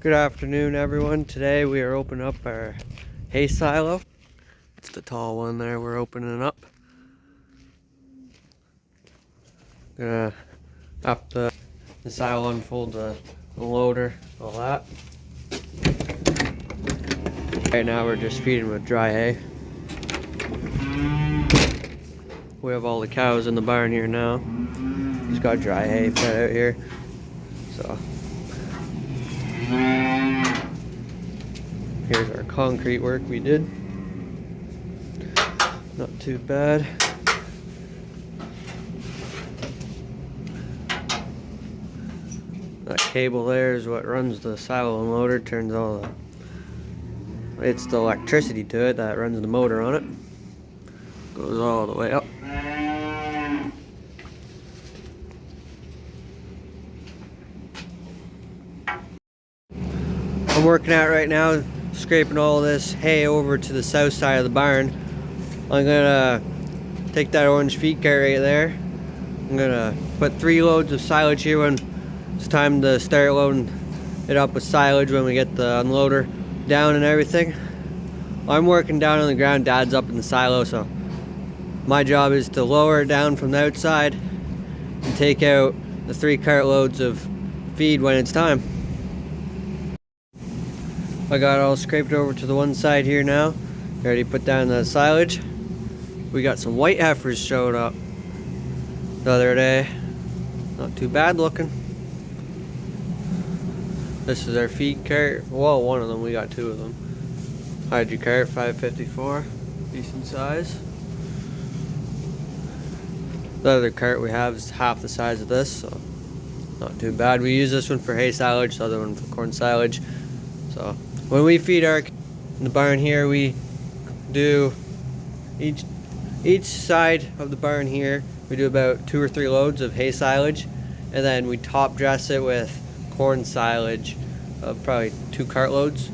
Good afternoon, everyone. Today we are opening up our hay silo. It's the tall one there we're opening up. Gonna up the silo, unfold the loader, all that. Right now we're just feeding with dry hay. We have all the cows in the barn here now. Just got dry hay fed out here. So here's our concrete work we did. Not too bad. That cable there is what runs the silo and loader, turns all the, it's the electricity to it that runs the motor on it. Goes all the way up. I'm working out right now, scraping all this hay over to the south side of the barn. I'm gonna take that orange feed cart right there. I'm gonna put 3 loads of silage here when it's time to start loading it up with silage when we get the unloader down and everything. I'm working down on the ground, Dad's up in the silo, so my job is to lower it down from the outside and take out the 3 cartloads of feed when it's time. I got it all scraped over to the one side here now. Already put down the silage. We got some white heifers showed up the other day. Not too bad looking. This is our feed cart. Well, one of them, we got 2 of them. Hydro cart, 554, decent size. The other cart we have is half the size of this, so not too bad. We use this one for hay silage, the other one for corn silage. So when we feed our in the barn here, we do each side of the barn here, we do about 2 or 3 loads of hay silage, and then we top dress it with corn silage, probably 2 cartloads.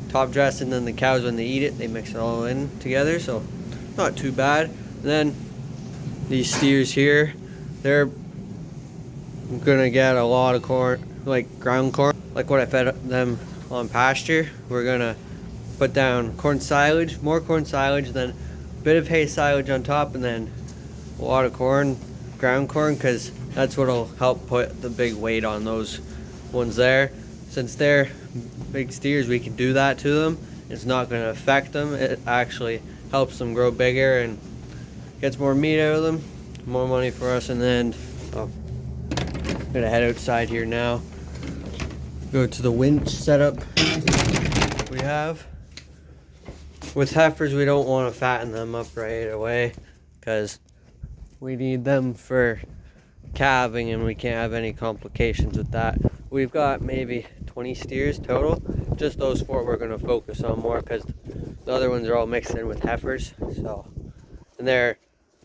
Top dress, and then the cows, when they eat it, they mix it all in together, so not too bad. And then these steers here, they're gonna get a lot of corn, like ground corn, like what I fed them on pasture. We're gonna put down corn silage, more corn silage, then a bit of hay silage on top, and then a lot of corn, ground corn, because that's what'll help put the big weight on those ones there. Since they're big steers, we can do that to them. It's not going to affect them. It actually helps them grow bigger and gets more meat out of them, more money for us in the end. So I'm gonna head outside here now, go to the winch setup we have. With heifers, we don't want to fatten them up right away because we need them for calving and we can't have any complications with that. We've got maybe 20 steers total. Just those 4 we're going to focus on more because the other ones are all mixed in with heifers. So, and the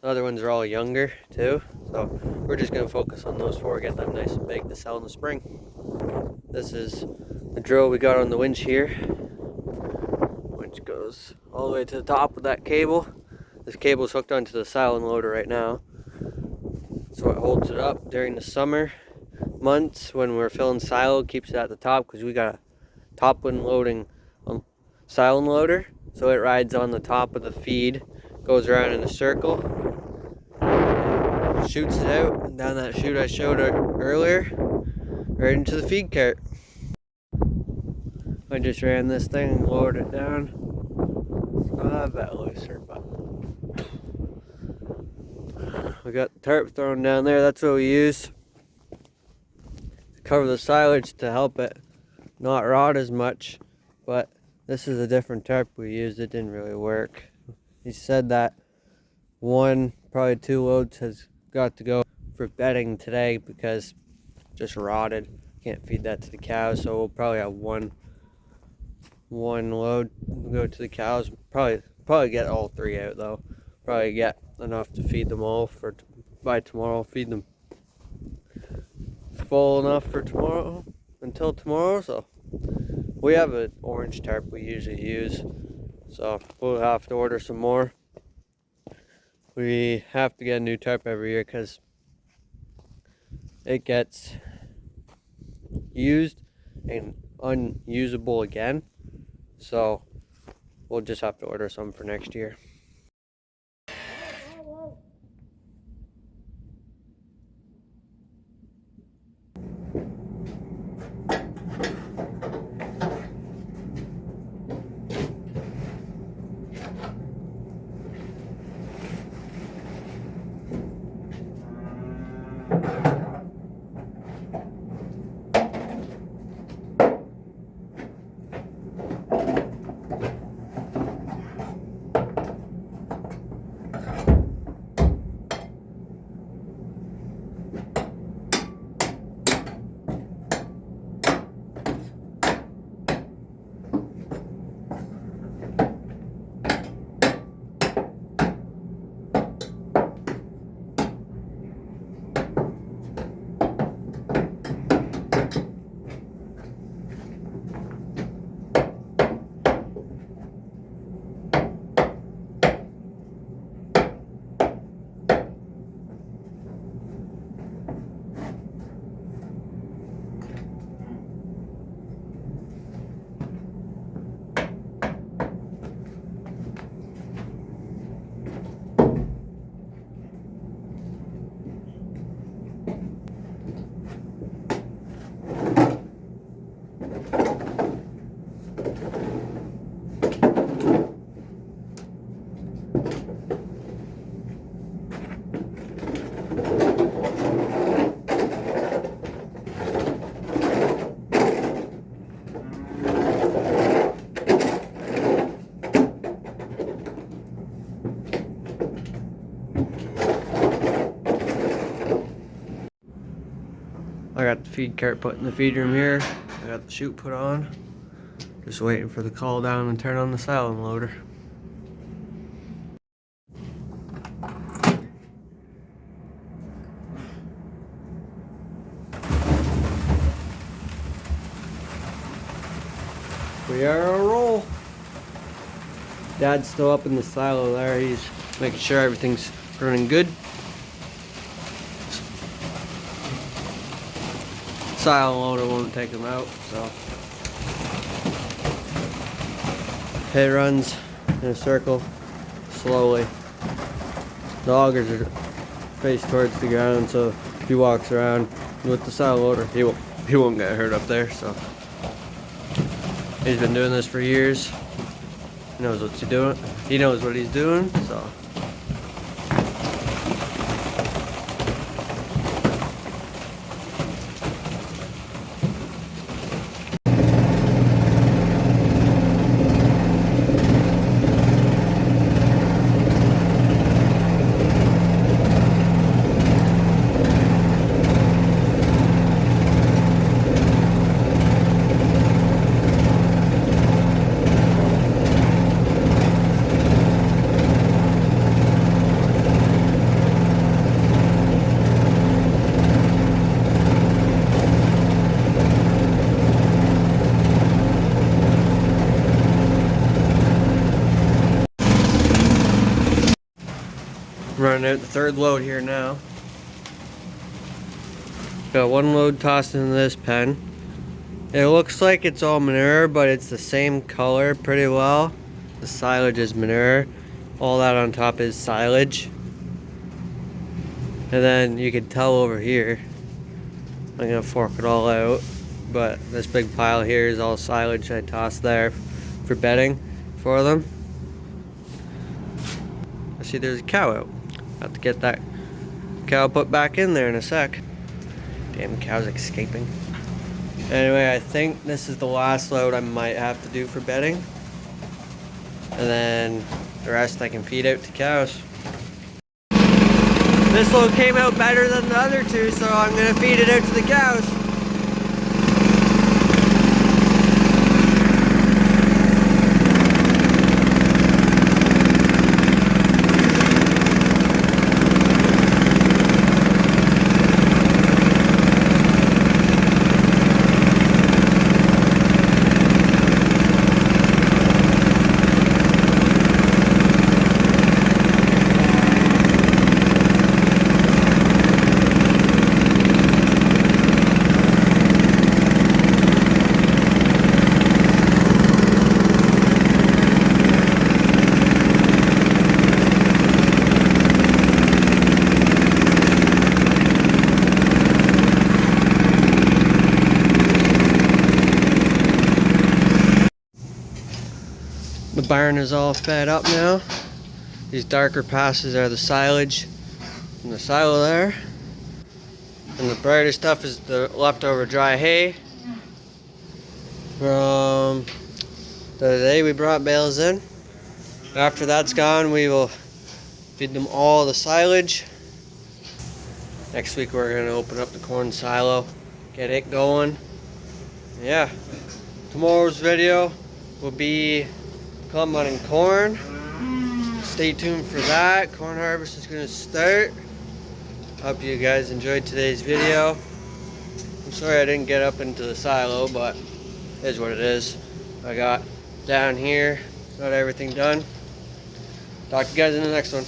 other ones are all younger too. So we're just going to focus on those 4, get them nice and big to sell in the spring. This is the drill we got on the winch here. Winch goes all the way to the top with that cable. This cable is hooked onto the silo and loader right now. So it holds it up during the summer months when we're filling silo, keeps it at the top because we got a top wind loading silo and loader. So it rides on the top of the feed, goes around in a circle, shoots it out, and down that chute I showed earlier, right into the feed cart. I just ran this thing and lowered it down. It's not a bit looser, but we got the tarp thrown down there. That's what we use to cover the silage to help it not rot as much. But this is a different tarp we used. It didn't really work. He said that probably 2 loads has got to go for bedding today because it just rotted. Can't feed that to the cows, so we'll probably have one load go to the cows. Probably get all 3 out though. Probably get enough to feed them all for by tomorrow. Feed them full enough for tomorrow until tomorrow. So we have an orange tarp we usually use, so we'll have to order some more. We have to get a new tarp every year because it gets used and unusable again. So we'll just have to order some for next year. I got the feed cart put in the feed room here. I got the chute put on. Just waiting for the call down and turn on the silo loader. We are on a roll. Dad's still up in the silo there. He's making sure everything's running good. Silo loader won't take them out, so it runs in a circle slowly. The augers are face towards the ground, so if he walks around with the silo loader, he won't get hurt up there. So he's been doing this for years. He knows what he's doing. He knows what he's doing. So. Running out the third load here now. Got one load tossed into this pen. It looks like it's all manure, but it's the same color pretty well. The silage is manure. All that on top is silage. And then you can tell over here, I'm gonna fork it all out, but this big pile here is all silage I tossed there for bedding for them. I see there's a cow out. Have to get that cow put back in there in a sec. Damn cow's escaping. Anyway, I think this is the last load I might have to do for bedding. And then the rest I can feed out to cows. This load came out better than the other two, so I'm gonna feed it out to the cows. The barn is all fed up now. These darker passes are the silage in the silo there. And the brighter stuff is the leftover dry hay from the other day we brought bales in. After that's gone, we will feed them all the silage. Next week we're going to open up the corn silo, get it going. Yeah, tomorrow's video will be combining corn. Stay tuned for that. Corn harvest is going to start. Hope you guys enjoyed today's video. I'm sorry I didn't get up into the silo, but it is what it is. I got down here, got everything done. Talk to you guys in the next one.